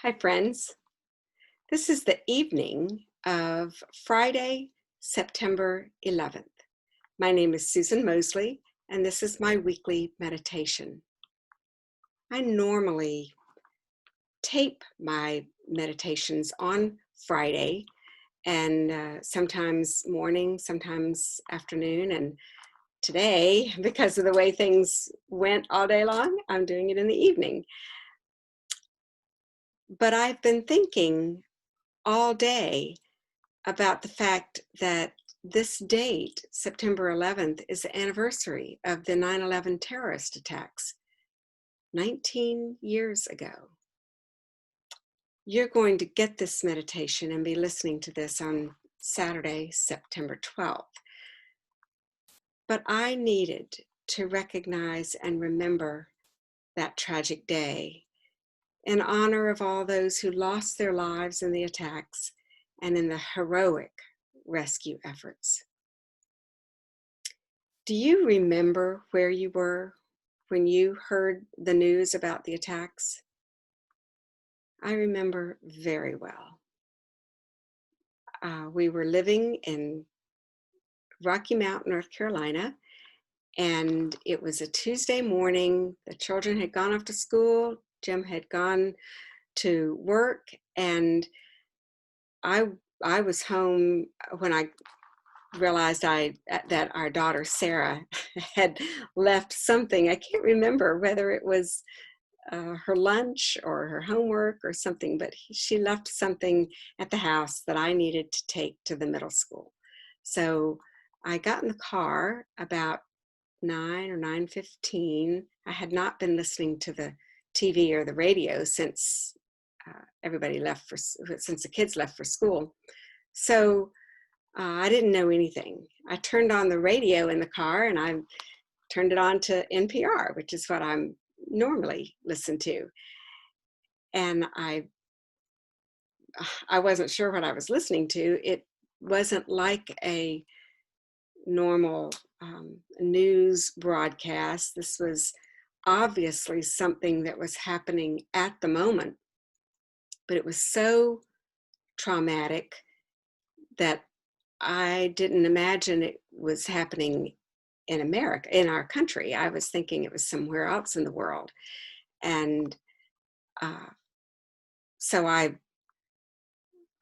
Hi, friends. This is the evening of Friday, September 11th. My name is Susan Mosley, and this is my weekly meditation. I normally tape my meditations on Friday, and sometimes morning, sometimes afternoon. And today, because of the way things went all day long, I'm doing it in the evening. But I've been thinking all day about the fact that this date, September 11th, is the anniversary of the 9/11 terrorist attacks 19 years ago. You're going to get this meditation and be listening to this on Saturday, September 12th. But I needed to recognize and remember that tragic day in honor of all those who lost their lives in the attacks and in the heroic rescue efforts. Do you remember where you were when you heard the news about the attacks? I remember very well. We were living in Rocky Mount, North Carolina, and it was a Tuesday morning. The children had gone off to school. Jim had gone to work, and I I was home when I realized that our daughter Sarah had left something. I can't remember whether it was her lunch or her homework or something, but she left something at the house that I needed to take to the middle school. So I got in the car about 9 or 9:15. I had not been listening to the TV or the radio since everybody left since the kids left for school. So I didn't know anything. I turned on the radio in the car and I turned it on to NPR, which is what I'm normally listen to. And I wasn't sure what I was listening to. It wasn't like a normal news broadcast. This was obviously something that was happening at the moment, but it was so traumatic that I didn't imagine it was happening in America, in our country. I was thinking it was somewhere else in the world. And uh, so I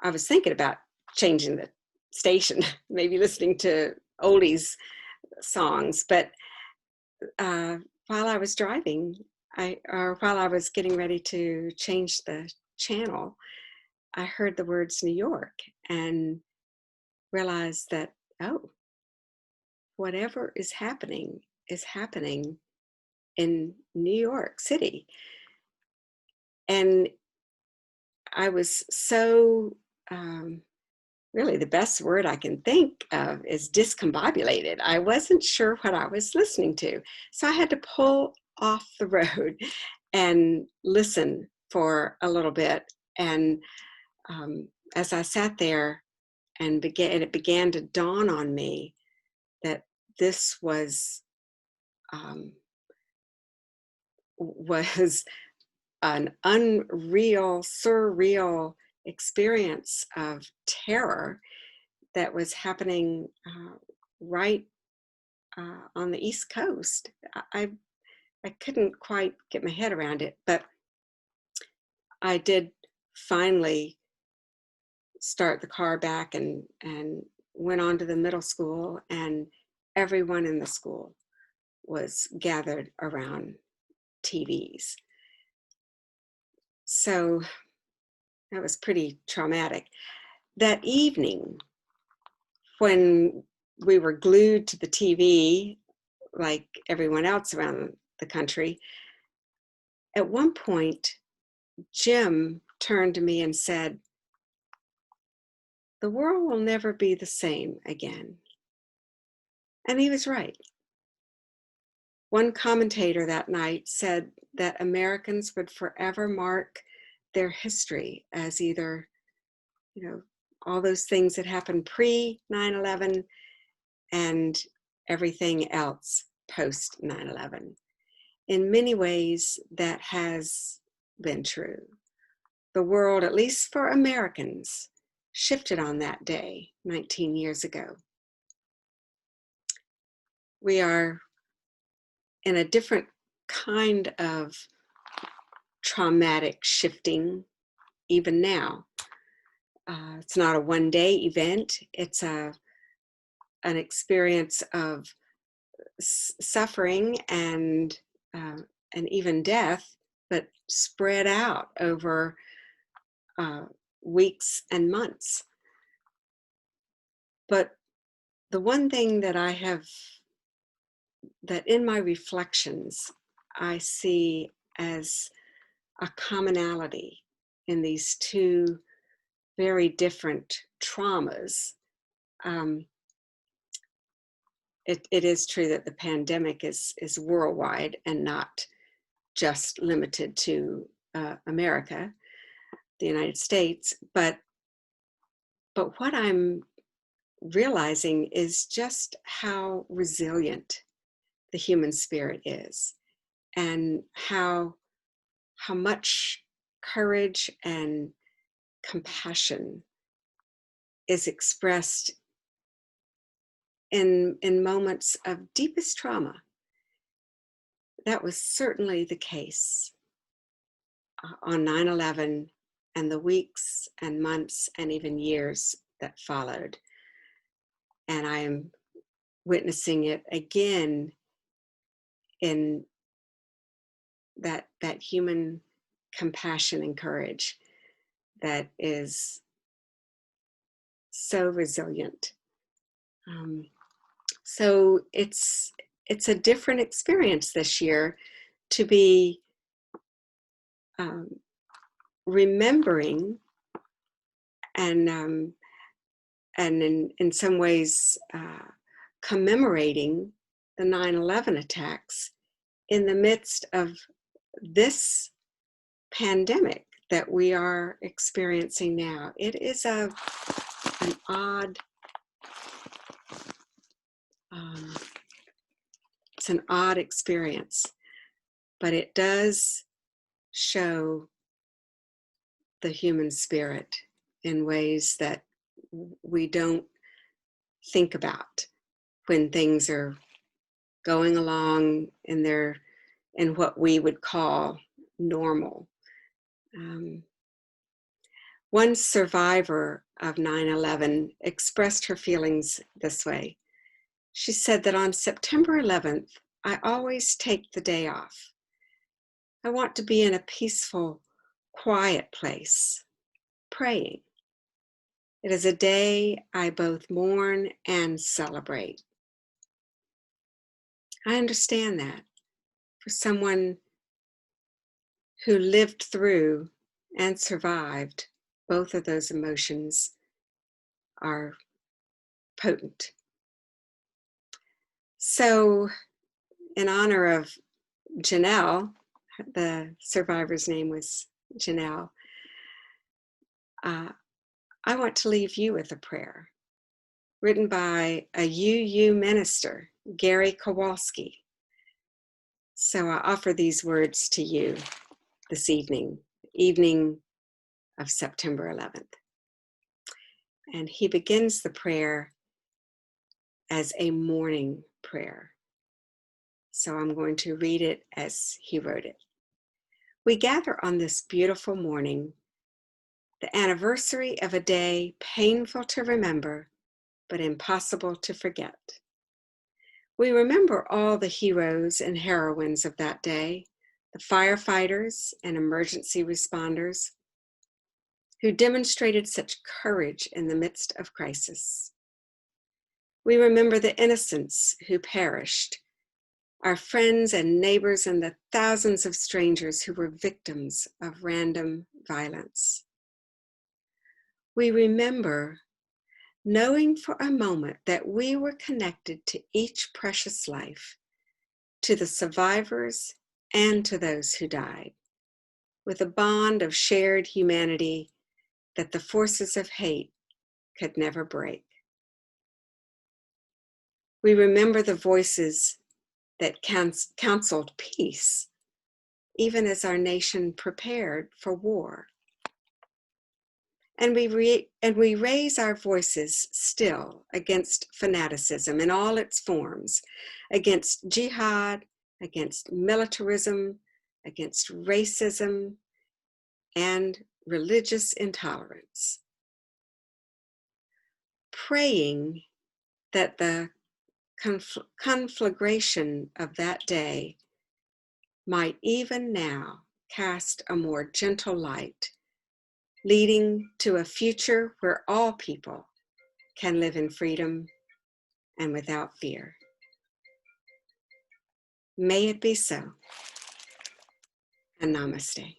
was thinking about changing the station, maybe listening to oldies songs. But uh, while I was driving, or while I was getting ready to change the channel, I heard the words New York and realized that, oh, whatever is happening in New York City. And I was so, really the best word I can think of is discombobulated. I wasn't sure what I was listening to. So I had to pull off the road and listen for a little bit. And as I sat there it began to dawn on me that this um, was an unreal, surreal experience of terror that was happening right on the East Coast. I couldn't quite get my head around it, but I did finally start the car back and went on to the middle school, and everyone in the school was gathered around TVs. So that was pretty traumatic. That evening, when we were glued to the TV, like everyone else around the country, at one point, Jim turned to me and said, "The world will never be the same again." And he was right. One commentator that night said that Americans would forever mark their history as either, all those things that happened pre 9/11 and everything else post 9/11. In many ways, that has been true. the world, at least for Americans, shifted on that day 19 years ago. We are in a different kind of traumatic shifting even now. It's not a one-day event. It's an experience of suffering and even death, but spread out over weeks and months. But the one thing that that in my reflections, I see as a commonality in these two very different traumas. It is true that the pandemic is worldwide and not just limited to America, the United States, but what I'm realizing is just how resilient the human spirit is, and how much courage and compassion is expressed in moments of deepest trauma. That was certainly the case on 9/11 and the weeks and months and even years that followed. And I am witnessing it again in that human compassion and courage that is so resilient. So it's a different experience this year to be remembering and in some ways commemorating the 9/11 attacks in the midst of this pandemic that we are experiencing now. It is an odd, it's an odd experience, but it does show the human spirit in ways that we don't think about when things are going along in what we would call normal. One survivor of 9/11 expressed her feelings this way. She said that on September 11th, I always take the day off. I want to be in a peaceful, quiet place, praying. It is a day I both mourn and celebrate. I understand that for someone who lived through and survived, both of those emotions are potent. So, in honor of Janelle, the survivor's name was Janelle, I want to leave you with a prayer written by a UU minister, Gary Kowalski. So I offer these words to you this evening of September 11th. And he begins the prayer as a morning prayer. So I'm going to read it as he wrote it. We gather on this beautiful morning, the anniversary of a day painful to remember, but impossible to forget. We remember all the heroes and heroines of that day, the firefighters and emergency responders who demonstrated such courage in the midst of crisis. We remember the innocents who perished, our friends and neighbors, and the thousands of strangers who were victims of random violence. We remember knowing for a moment that we were connected to each precious life, to the survivors and to those who died, with a bond of shared humanity that the forces of hate could never break. We remember the voices that counseled peace, even as our nation prepared for war. and we raise our voices still against fanaticism in all its forms, against jihad, against militarism, against racism, and religious intolerance, praying that the conflagration of that day might even now cast a more gentle light, leading to a future where all people can live in freedom and without fear. May it be so, and namaste.